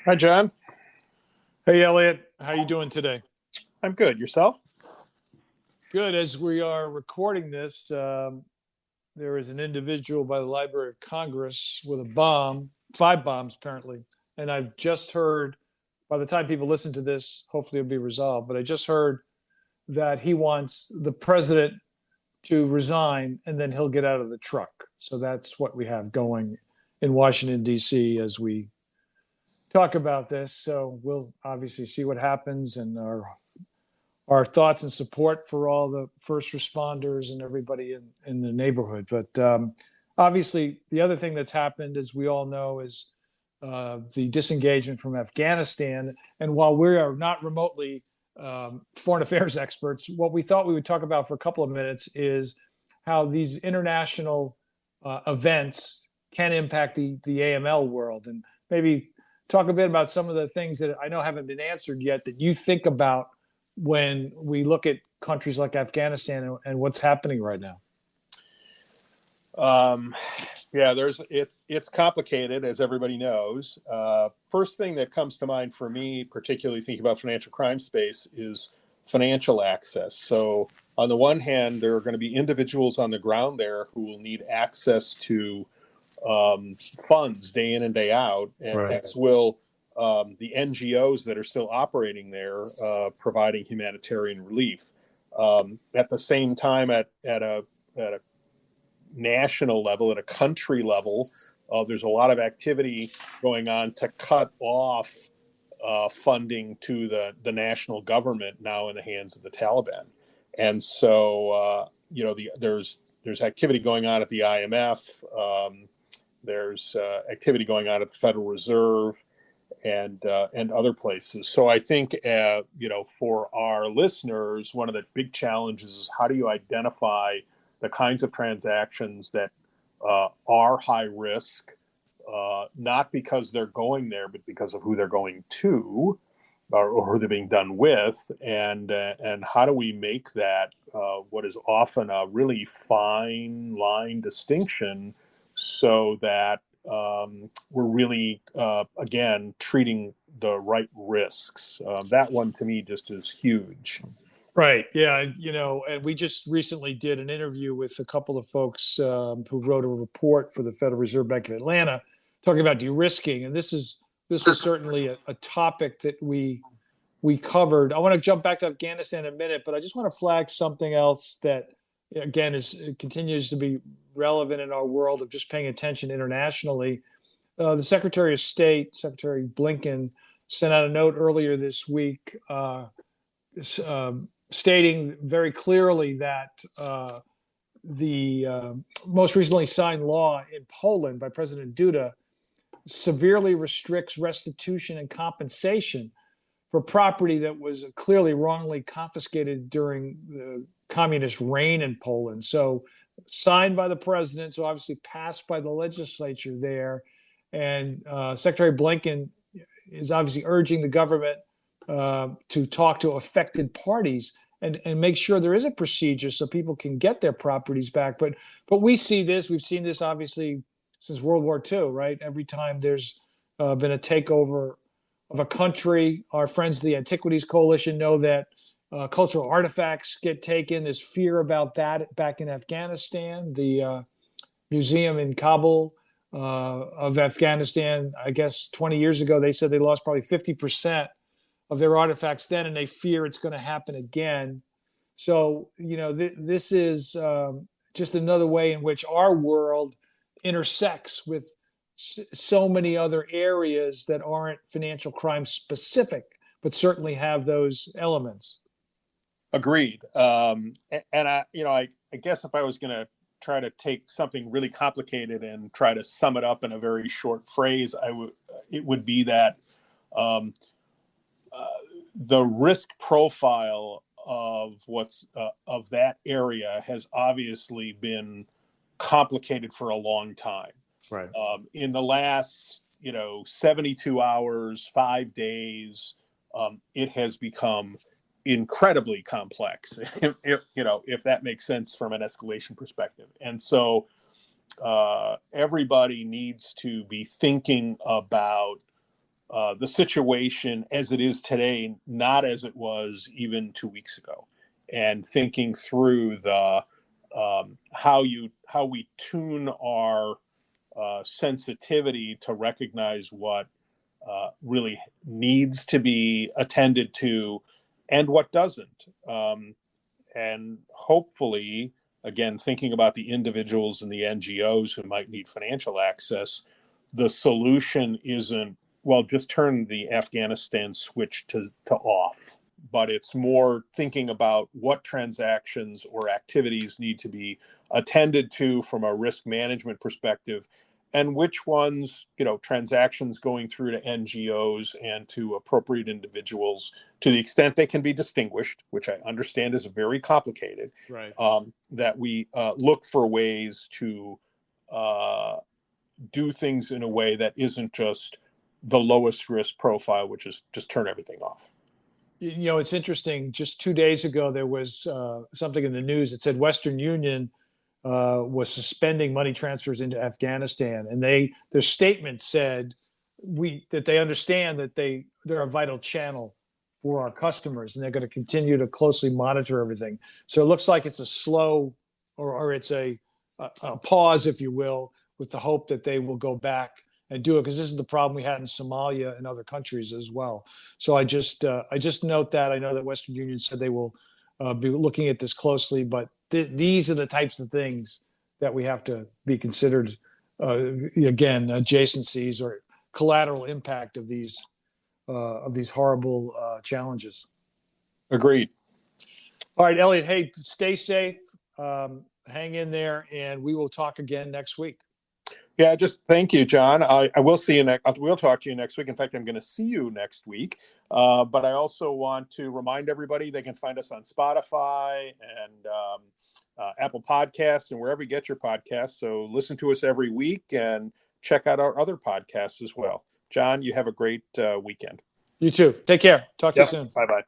Hi, John. Hey, Elliot, how you doing today? I'm good. Yourself? Good. As we are recording this, there is an individual by the Library of Congress with a bomb, five bombs apparently. And I've just heard, by the time people listen to this, hopefully it'll be resolved. But I just heard that he wants the president to resign and then he'll get out of the truck. So that's what we have going in Washington, D.C. as we talk about this. So we'll obviously see what happens, and our thoughts and support for all the first responders and everybody in the neighborhood. But obviously, the other thing that's happened, as we all know, is the disengagement from Afghanistan. And while we are not remotely foreign affairs experts, what we thought we would talk about for a couple of minutes is how these international events can impact the AML world, and maybe talk a bit about some of the things that I know haven't been answered yet that you think about when we look at countries like Afghanistan and what's happening right now. Yeah, it's complicated, as everybody knows. First thing that comes to mind for me, particularly thinking about financial crime space, is financial access. So on the one hand, there are going to be individuals on the ground there who will need access to funds day in and day out, and Right. as will the NGOs that are still operating there, providing humanitarian relief. At the same time, at a national level, at a country level, there's a lot of activity going on to cut off funding to the national government now in the hands of the Taliban. And so, there's activity going on at the IMF. There's activity going on at the Federal Reserve and other places. So I think, for our listeners, one of the big challenges is how do you identify the kinds of transactions that are high risk, not because they're going there, but because of who they're going to, or who they're being done with, and how do we make that what is often a really fine line distinction, so that we're really, again, treating the right risks. That one to me just is huge. Right. Yeah. And we just recently did an interview with a couple of folks who wrote a report for the Federal Reserve Bank of Atlanta talking about de-risking. And this was certainly a topic that we covered. I want to jump back to Afghanistan in a minute, but I just want to flag something else that, again, continues to be relevant in our world of just paying attention internationally. The Secretary of State, Secretary Blinken, sent out a note earlier this week stating very clearly that the most recently signed law in Poland by President Duda severely restricts restitution and compensation for property that was clearly wrongly confiscated during the communist reign in Poland. So signed by the president, so obviously passed by the legislature there. And Secretary Blinken is obviously urging the government to talk to affected parties and make sure there is a procedure so people can get their properties back. But we've seen this obviously since World War II, right? Every time there's been a takeover of a country, our friends, the Antiquities Coalition, know that cultural artifacts get taken. There's fear about that back in Afghanistan. The museum in Kabul of Afghanistan, I guess 20 years ago, they said they lost probably 50% of their artifacts then, and they fear it's going to happen again. So, this is just another way in which our world intersects with so many other areas that aren't financial crime specific, but certainly have those elements. Agreed. And I guess if I was going to try to take something really complicated and try to sum it up in a very short phrase, it would be that the risk profile of of that area has obviously been complicated for a long time. Right. In the last 72 hours, 5 days, it has become incredibly complex, if that makes sense from an escalation perspective. And so everybody needs to be thinking about the situation as it is today, not as it was even 2 weeks ago, and thinking through the how we tune our sensitivity to recognize what really needs to be attended to and what doesn't. And hopefully, again, thinking about the individuals and the NGOs who might need financial access, the solution isn't, well, just turn the Afghanistan switch to off. But it's more thinking about what transactions or activities need to be attended to from a risk management perspective, and which ones, transactions going through to NGOs and to appropriate individuals, to the extent they can be distinguished, which I understand is very complicated, Right. that we look for ways to do things in a way that isn't just the lowest risk profile, which is just turn everything off. It's interesting. Just 2 days ago, there was something in the news that said Western Union was suspending money transfers into Afghanistan, and their statement said that they understand that they're a vital channel for our customers, and they're going to continue to closely monitor everything. So it looks like it's a slow, or it's a pause, if you will, with the hope that they will go back and do it, because this is the problem we had in Somalia and other countries as well. So I just note that. I know that Western Union said they will be looking at this closely, but these are the types of things that we have to be considered, again, adjacencies or collateral impact of these horrible challenges. Agreed. All right, Elliot, hey, stay safe, hang in there, and we will talk again next week. Yeah, just thank you, John. I will see you next. We'll talk to you next week. In fact, I'm going to see you next week. But I also want to remind everybody they can find us on Spotify and Apple Podcasts and wherever you get your podcasts. So listen to us every week and check out our other podcasts as well. John, you have a great weekend. You too. Take care. Talk to you soon. Bye-bye.